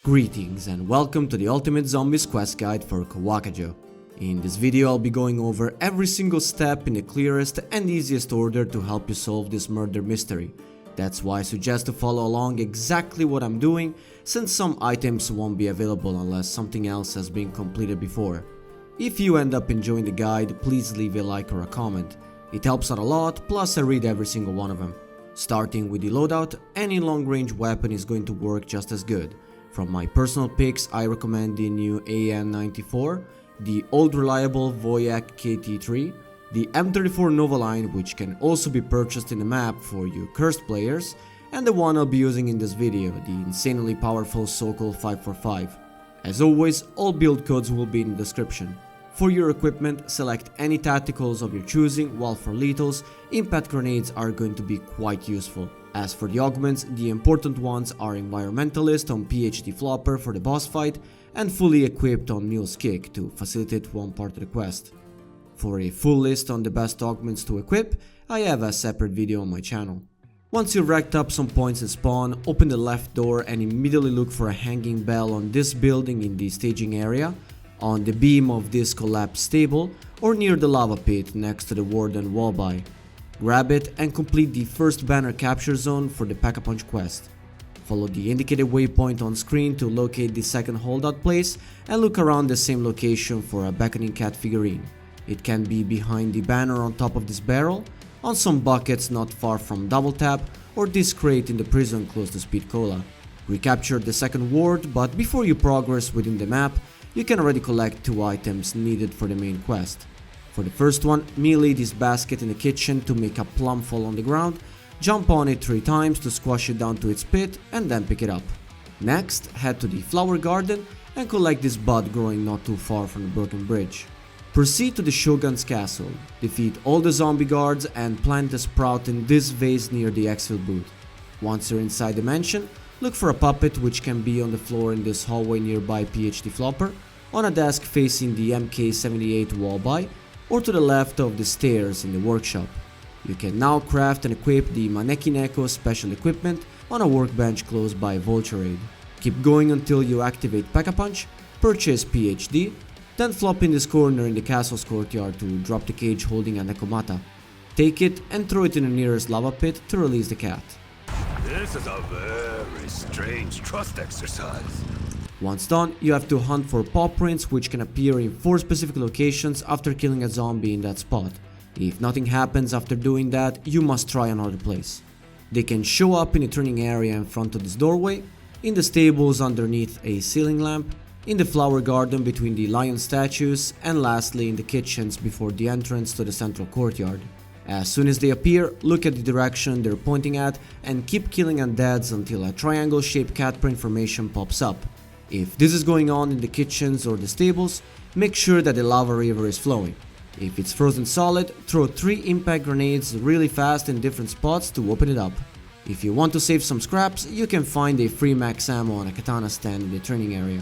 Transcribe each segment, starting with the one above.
Greetings and welcome to the Ultimate Zombies Quest Guide for Kowakujo. In this video I'll be going over every single step in the clearest and easiest order to help you solve this murder mystery. That's why I suggest to follow along exactly what I'm doing, since some items won't be available unless something else has been completed before. If you end up enjoying the guide, please leave a like or a comment. It helps out a lot, plus I read every single one of them. Starting with the loadout, any long range weapon is going to work just as good. From my personal picks, I recommend the new M34, the old reliable Voyak KT3, the M34 Novaline, which can also be purchased in the map for you cursed players, and the one I'll be using in this video, the insanely powerful Sokol 545. As always, all build codes will be in the description. For your equipment, select any tacticals of your choosing, while for lethals, impact grenades are going to be quite useful. As for the augments, the important ones are Environmentalist on PhD Flopper for the boss fight and fully equipped on Mule's Kick to facilitate one part of the quest. For a full list on the best augments to equip, I have a separate video on my channel. Once you've racked up some points in spawn, open the left door and immediately look for a hanging bell on this building in the staging area, on the beam of this collapsed stable, or near the lava pit next to the Warden wallby. Grab it and complete the first banner capture zone for the Pack-a-Punch quest. Follow the indicated waypoint on screen to locate the second holdout place and look around the same location for a Beckoning Cat figurine. It can be behind the banner on top of this barrel, on some buckets not far from Double Tap, or this crate in the prison close to Speed Cola. Recapture the second ward, but before you progress within the map, you can already collect 2 items needed for the main quest. For the first one, melee this basket in the kitchen to make a plum fall on the ground, jump on it 3 times to squash it down to its pit and then pick it up. Next, head to the flower garden and collect this bud growing not too far from the broken bridge. Proceed to the Shogun's castle, defeat all the zombie guards and plant a sprout in this vase near the exfil booth. Once you're inside the mansion, look for a puppet which can be on the floor in this hallway nearby PhD Flopper, on a desk facing the MK78 wallby, or to the left of the stairs in the workshop. You can now craft and equip the Maneki-Neko special equipment on a workbench close by Vulturade. Keep going until you activate Pack-a-Punch, purchase PhD, then flop in this corner in the castle's courtyard to drop the cage holding a Nekomata. Take it and throw it in the nearest lava pit to release the cat. This is a very strange trust exercise. Once done, you have to hunt for paw prints which can appear in 4 specific locations after killing a zombie in that spot. If nothing happens after doing that, you must try another place. They can show up in the turning area in front of this doorway, in the stables underneath a ceiling lamp, in the flower garden between the lion statues, and lastly in the kitchens before the entrance to the central courtyard. As soon as they appear, look at the direction they're pointing at and keep killing undeads until a triangle-shaped cat print formation pops up. If this is going on in the kitchens or the stables, make sure that the lava river is flowing. If it's frozen solid, throw 3 impact grenades really fast in different spots to open it up. If you want to save some scraps, you can find a free max ammo on a katana stand in the turning area.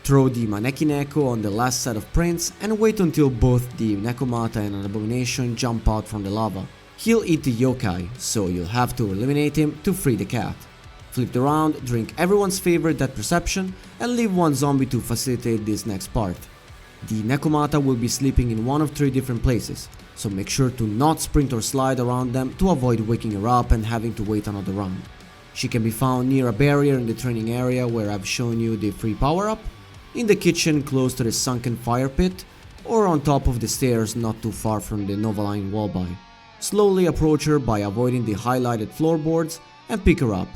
Throw the Maneki-Neko on the last set of prints and wait until both the Nekomata and an abomination jump out from the lava. He'll eat the yokai, so you'll have to eliminate him to free the cat. Flip around, drink everyone's favorite Death Perception, and leave 1 zombie to facilitate this next part. The Nekomata will be sleeping in one of 3 different places, so make sure to not sprint or slide around them to avoid waking her up and having to wait another round. She can be found near a barrier in the training area where I've shown you the free power-up, in the kitchen close to the sunken fire pit, or on top of the stairs not too far from the Novaline wallby. Slowly approach her by avoiding the highlighted floorboards and pick her up.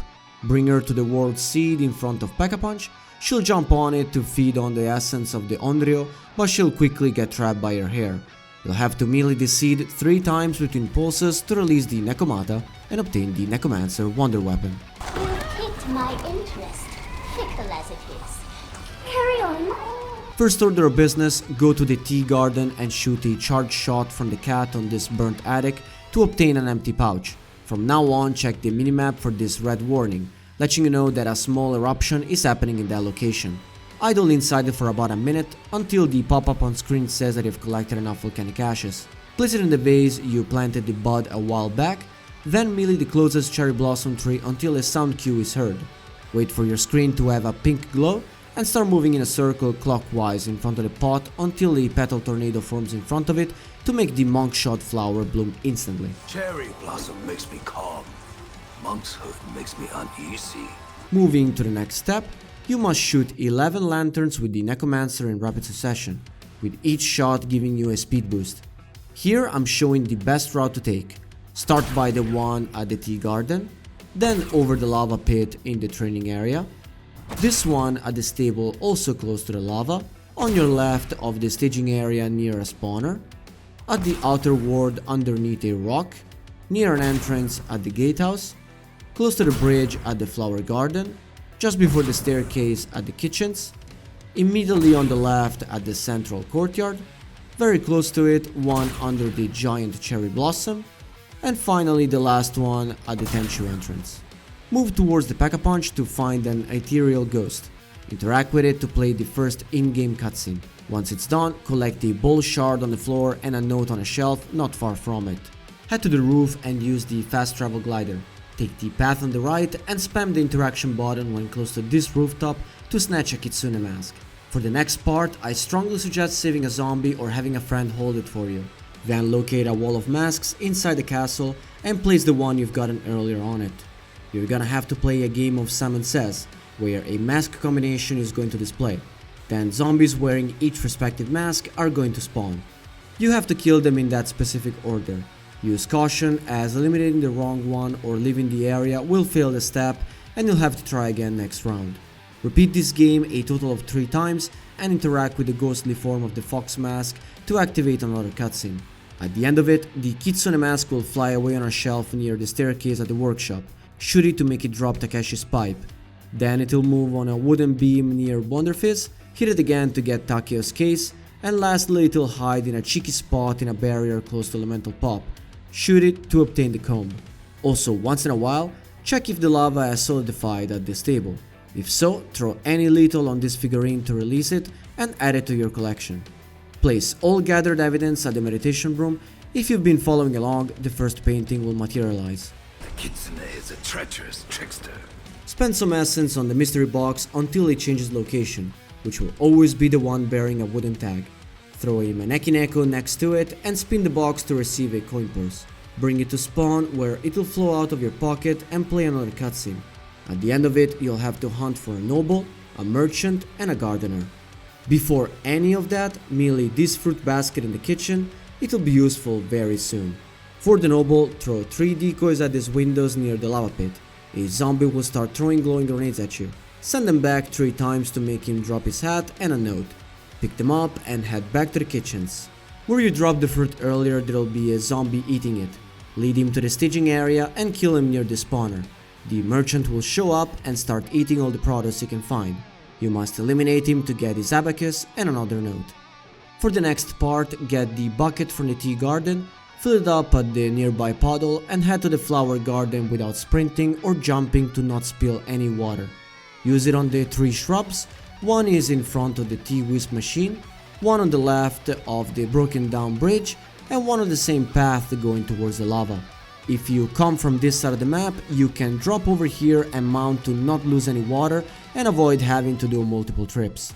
Bring her to the world seed in front of Pack-a-Punch. She'll jump on it to feed on the essence of the Onryo, but she'll quickly get trapped by her hair. You'll have to melee the seed 3 times between pulses to release the Nekomata and obtain the Nekomancer wonder weapon. You piqued my interest, fickle as it is. Carry on. First order of business, go to the tea garden and shoot a charge shot from the cat on this burnt attic to obtain an empty pouch. From now on, check the minimap for this red warning, letting you know that a small eruption is happening in that location. Idle inside it for about a minute until the pop-up on screen says that you've collected enough volcanic ashes. Place it in the vase you planted the bud a while back, then melee the closest cherry blossom tree until a sound cue is heard. Wait for your screen to have a pink glow and start moving in a circle clockwise in front of the pot until the petal tornado forms in front of it to make the Monkshood Flower bloom instantly. Cherry blossom makes me calm. Monkshood makes me uneasy. Moving to the next step, you must shoot 11 lanterns with the Nekomancer in rapid succession, with each shot giving you a speed boost. Here I'm showing the best route to take. Start by the one at the tea garden, then over the lava pit in the training area, this one at the stable also close to the lava, on your left of the staging area near a spawner, at the outer ward underneath a rock, near an entrance at the gatehouse, close to the bridge at the flower garden, just before the staircase at the kitchens, immediately on the left at the central courtyard, very close to it one under the giant cherry blossom, and finally the last one at the Tenchu entrance. Move towards the Pack-a-Punch to find an ethereal ghost. Interact with it to play the first in-game cutscene. Once it's done, collect the bowl shard on the floor and a note on a shelf not far from it. Head to the roof and use the fast travel glider. Take the path on the right and spam the interaction button when close to this rooftop to snatch a Kitsune Mask. For the next part, I strongly suggest saving a zombie or having a friend hold it for you. Then locate a wall of masks inside the castle and place the one you've gotten earlier on it. You're gonna have to play a game of Simon Says, where a mask combination is going to display. Then zombies wearing each respective mask are going to spawn. You have to kill them in that specific order. Use caution, as eliminating the wrong one or leaving the area will fail the step and you'll have to try again next round. Repeat this game a total of 3 times and interact with the ghostly form of the fox mask to activate another cutscene. At the end of it, the Kitsune Mask will fly away on a shelf near the staircase at the workshop. Shoot it to make it drop Takeshi's pipe. Then it'll move on a wooden beam near Wonderfizz, hit it again to get Takeo's case, and lastly it'll hide in a cheeky spot in a barrier close to Elemental Pop. Shoot it to obtain the comb. Also, once in a while, check if the lava has solidified at this table. If so, throw any lethal on this figurine to release it and add it to your collection. Place all gathered evidence at the meditation room. If you've been following along, the first painting will materialize. The Kitsune is a treacherous trickster. Spend some essence on the mystery box until it changes location, which will always be the one bearing a wooden tag. Throw a Maneki-Neko next to it and spin the box to receive a coin purse. Bring it to spawn where it will flow out of your pocket and play another cutscene. At the end of it, you'll have to hunt for a noble, a merchant and a gardener. Before any of that, melee this fruit basket in the kitchen, it'll be useful very soon. For the noble, throw 3 decoys at these windows near the lava pit. A zombie will start throwing glowing grenades at you. Send them back 3 times to make him drop his hat and a note. Pick them up and head back to the kitchens. Where you dropped the fruit earlier, there'll be a zombie eating it. Lead him to the staging area and kill him near the spawner. The merchant will show up and start eating all the produce he can find. You must eliminate him to get his abacus and another note. For the next part, get the bucket from the tea garden, fill it up at the nearby puddle and head to the flower garden without sprinting or jumping to not spill any water. Use it on the 3 shrubs. One is in front of the tea whisk machine, one on the left of the broken down bridge, and one on the same path going towards the lava. If you come from this side of the map, you can drop over here and mount to not lose any water and avoid having to do multiple trips.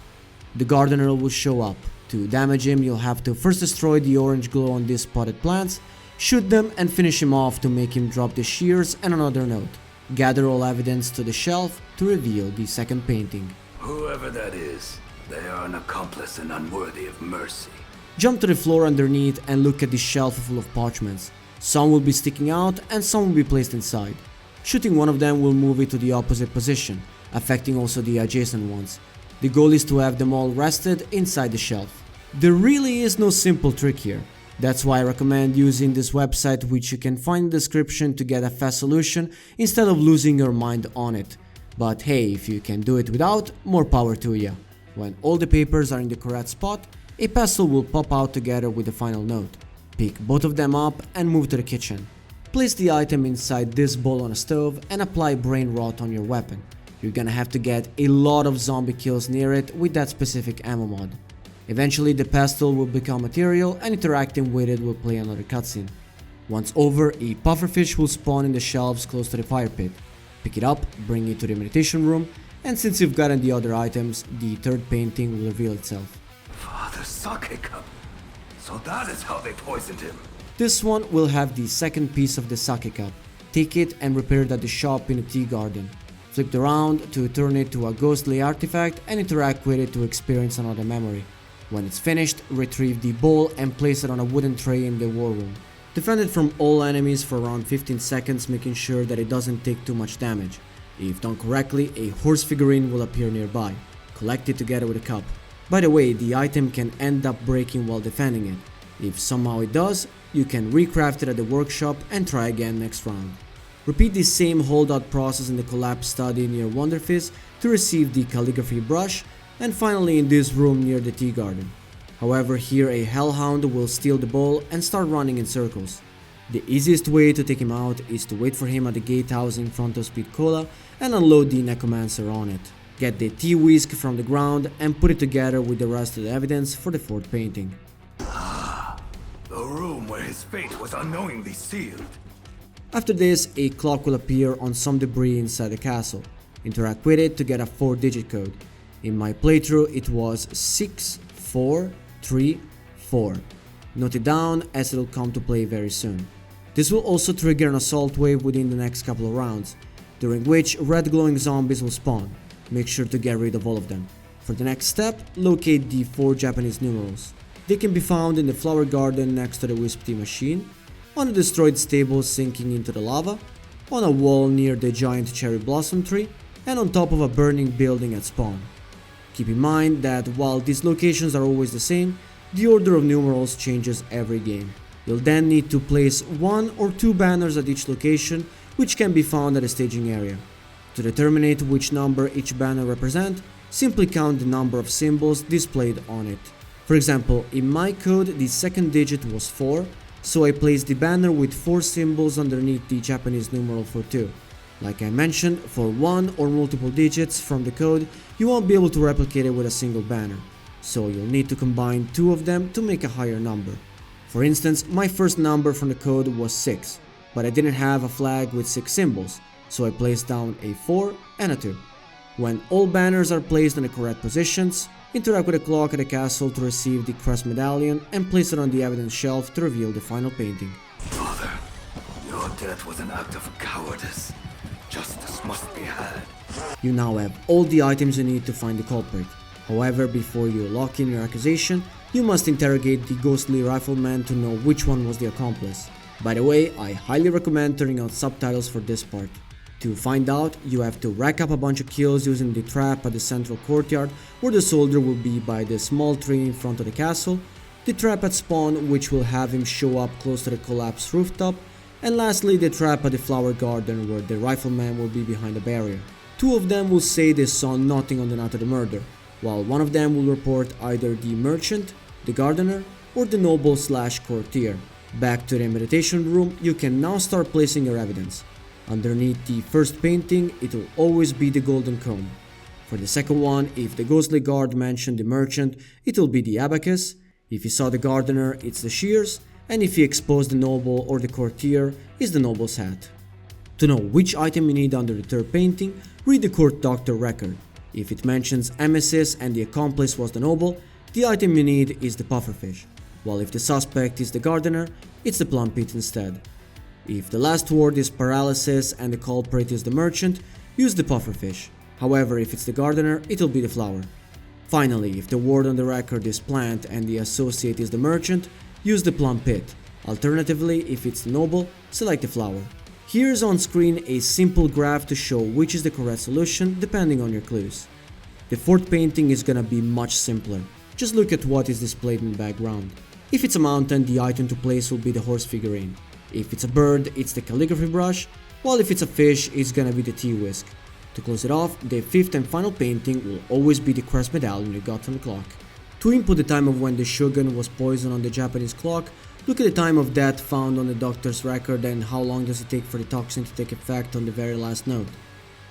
The gardener will show up. To damage him, you'll have to first destroy the orange glow on these potted plants, shoot them and finish him off to make him drop the shears and another note. Gather all evidence to the shelf to reveal the second painting. Whoever that is, they are an accomplice and unworthy of mercy. Jump to the floor underneath and look at the shelf full of parchments. Some will be sticking out and some will be placed inside. Shooting one of them will move it to the opposite position, affecting also the adjacent ones. The goal is to have them all rested inside the shelf. There really is no simple trick here. That's why I recommend using this website, which you can find in the description, to get a fast solution instead of losing your mind on it. But hey, if you can do it without, more power to you. When all the papers are in the correct spot, a pestle will pop out together with the final note. Pick both of them up and move to the kitchen. Place the item inside this bowl on a stove and apply brain rot on your weapon. You're gonna have to get a lot of zombie kills near it with that specific ammo mod. Eventually the pestle will become material and interacting with it will play another cutscene. Once over, a pufferfish will spawn in the shelves close to the fire pit. Pick it up, bring it to the meditation room, and since you've gotten the other items, the third painting will reveal itself. Father sake cup. So that is how they poisoned him. This one will have the second piece of the sake cup. Take it and repair it at the shop in the tea garden. Flip it around to turn it to a ghostly artifact and interact with it to experience another memory. When it's finished, retrieve the bowl and place it on a wooden tray in the war room. Defend it from all enemies for around 15 seconds, making sure that it doesn't take too much damage. If done correctly, a horse figurine will appear nearby. Collect it together with a cup. By the way, the item can end up breaking while defending it. If somehow it does, you can recraft it at the workshop and try again next round. Repeat the same holdout process in the collapsed study near Wonderfizz to receive the calligraphy brush, and finally in this room near the tea garden. However, here a hellhound will steal the bowl and start running in circles. The easiest way to take him out is to wait for him at the gatehouse in front of Speed Cola and unload the Nekomancer on it. Get the tea whisk from the ground and put it together with the rest of the evidence for the fourth painting. The room where his fate was unknowingly sealed. After this, a clock will appear on some debris inside the castle. Interact with it to get a 4-digit code. In my playthrough it was 6434. Note it down as it'll come to play very soon. This will also trigger an assault wave within the next couple of rounds, during which red glowing zombies will spawn. Make sure to get rid of all of them. For the next step, locate the 4 Japanese numerals. They can be found in the flower garden next to the Wisp tea machine, on a destroyed stable sinking into the lava, on a wall near the giant cherry blossom tree, and on top of a burning building at spawn. Keep in mind that while these locations are always the same, the order of numerals changes every game. You'll then need to place 1 or 2 banners at each location, which can be found at the staging area. To determine which number each banner represents, simply count the number of symbols displayed on it. For example, in my code the second digit was 4, so I placed the banner with 4 symbols underneath the Japanese numeral for 2. Like I mentioned, for 1 or multiple digits from the code, you won't be able to replicate it with a single banner, so you'll need to combine 2 of them to make a higher number. For instance, my first number from the code was 6, but I didn't have a flag with 6 symbols, so I placed down a 4 and a 2. When all banners are placed in the correct positions, interact with the clock at the castle to receive the Crest Medallion and place it on the evidence shelf to reveal the final painting. Father, your death was an act of cowardice. Justice must be had. You now have all the items you need to find the culprit. However, before you lock in your accusation, you must interrogate the ghostly rifleman to know which one was the accomplice. By the way, I highly recommend turning on subtitles for this part. To find out, you have to rack up a bunch of kills using the trap at the central courtyard where the soldier will be by the small tree in front of the castle, the trap at spawn which will have him show up close to the collapsed rooftop, and lastly the trap at the flower garden where the rifleman will be behind a barrier. 2 of them will say they saw nothing on the night of the murder, while 1 of them will report either the merchant, the gardener, or the noble/courtier. Back to the meditation room, you can now start placing your evidence. Underneath the first painting, it will always be the golden comb. For the second one, if the ghostly guard mentioned the merchant, it will be the abacus. If he saw the gardener, it's the shears, and if he exposed the noble or the courtier, it's the noble's hat. To know which item you need under the third painting, read the court doctor record. If it mentions emesis and the accomplice was the noble, the item you need is the pufferfish, while if the suspect is the gardener, it's the Plum Pit instead. If the last word is paralysis and the culprit is the merchant, use the pufferfish. However, if it's the gardener, it'll be the flower. Finally, if the word on the record is plant and the associate is the merchant, use the Plum Pit. Alternatively, if it's the noble, select the flower. Here's on screen a simple graph to show which is the correct solution depending on your clues. The fourth painting is gonna be much simpler. Just look at what is displayed in the background. If it's a mountain, the item to place will be the horse figurine. If it's a bird, it's the calligraphy brush, while if it's a fish, it's gonna be the tea whisk. To close it off, the fifth and final painting will always be the Crest medallion you got from the clock. To input the time of when the shogun was poisoned on the Japanese clock, look at the time of death found on the doctor's record and how long does it take for the toxin to take effect on the very last note.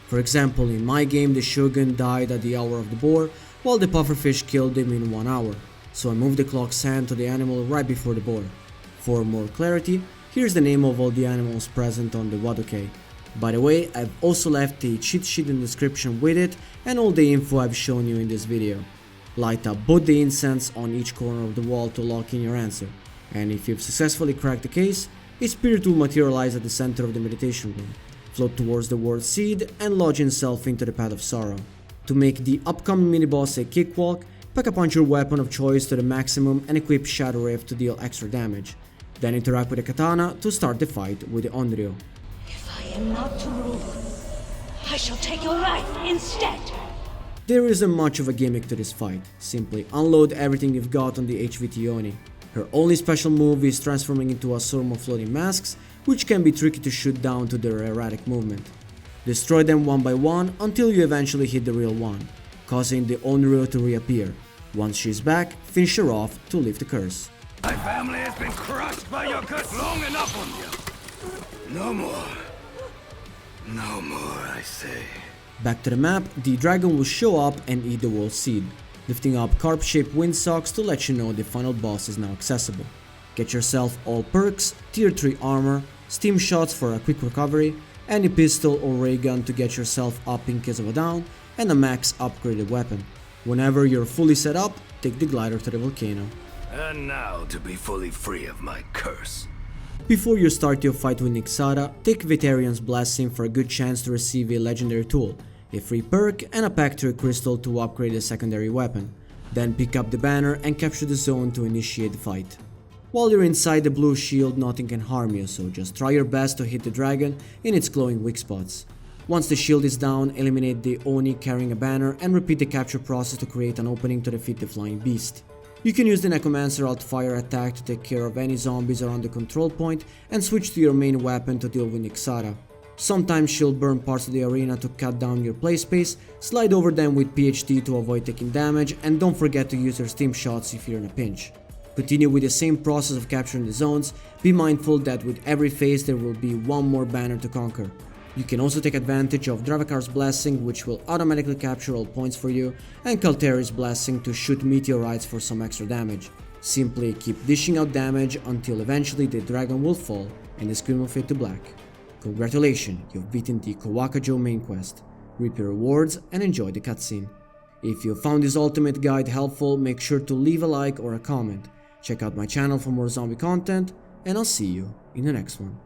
For example, in my game the shogun died at the hour of the boar, while the pufferfish killed him in 1 hour, so I moved the clock's hand to the animal right before the boar. For more clarity, here's the name of all the animals present on the Wadoke. By the way, I've also left a cheat sheet in the description with it and all the info I've shown you in this video. Light up both the incense on each corner of the wall to lock in your answer, and if you've successfully cracked the case, a spirit will materialize at the center of the meditation room, float towards the word seed and lodge himself into the path of sorrow. To make the upcoming mini-boss a cakewalk, pack a punch your weapon of choice to the maximum and equip Shadow Rift to deal extra damage. Then interact with the katana to start the fight with the Onryo. If I am not to rule, I shall take your life instead. There isn't much of a gimmick to this fight, simply unload everything you've got on the HVT Oni. Her only special move is transforming into a swarm of floating masks, which can be tricky to shoot down to their erratic movement. Destroy them one by one until you eventually hit the real one, causing the Onryo to reappear. Once she's back, finish her off to lift the curse. My family has been crushed by your curse long enough on you. No more. No more, I say. Back to the map, the dragon will show up and eat the world seed, lifting up carp-shaped windsocks to let you know the final boss is now accessible. Get yourself all perks, tier 3 armor, steam shots for a quick recovery, any pistol or ray gun to get yourself up in case of a down, and a max upgraded weapon. Whenever you're fully set up, take the glider to the volcano. And now to be fully free of my curse. Before you start your fight with Nixara, take Veterion's Blessing for a good chance to receive a legendary tool, a free perk and a Pactory Crystal to upgrade a secondary weapon. Then pick up the banner and capture the zone to initiate the fight. While you're inside the blue shield, nothing can harm you, so just try your best to hit the dragon in its glowing weak spots. Once the shield is down, eliminate the Oni carrying a banner and repeat the capture process to create an opening to defeat the flying beast. You can use the Nekomancer alt-fire attack to take care of any zombies around the control point and switch to your main weapon to deal with Nixara. Sometimes she'll burn parts of the arena to cut down your play space, slide over them with PhD to avoid taking damage, and don't forget to use your steam shots if you're in a pinch. Continue with the same process of capturing the zones. Be mindful that with every phase there will be one more banner to conquer. You can also take advantage of Dravakar's Blessing, which will automatically capture all points for you, and Kalteri's Blessing to shoot meteorites for some extra damage. Simply keep dishing out damage until eventually the dragon will fall and the screen will fade to black. Congratulations, you've beaten the Kowakujo Main Quest. Reap your rewards and enjoy the cutscene. If you found this ultimate guide helpful, make sure to leave a like or a comment. Check out my channel for more zombie content, and I'll see you in the next one.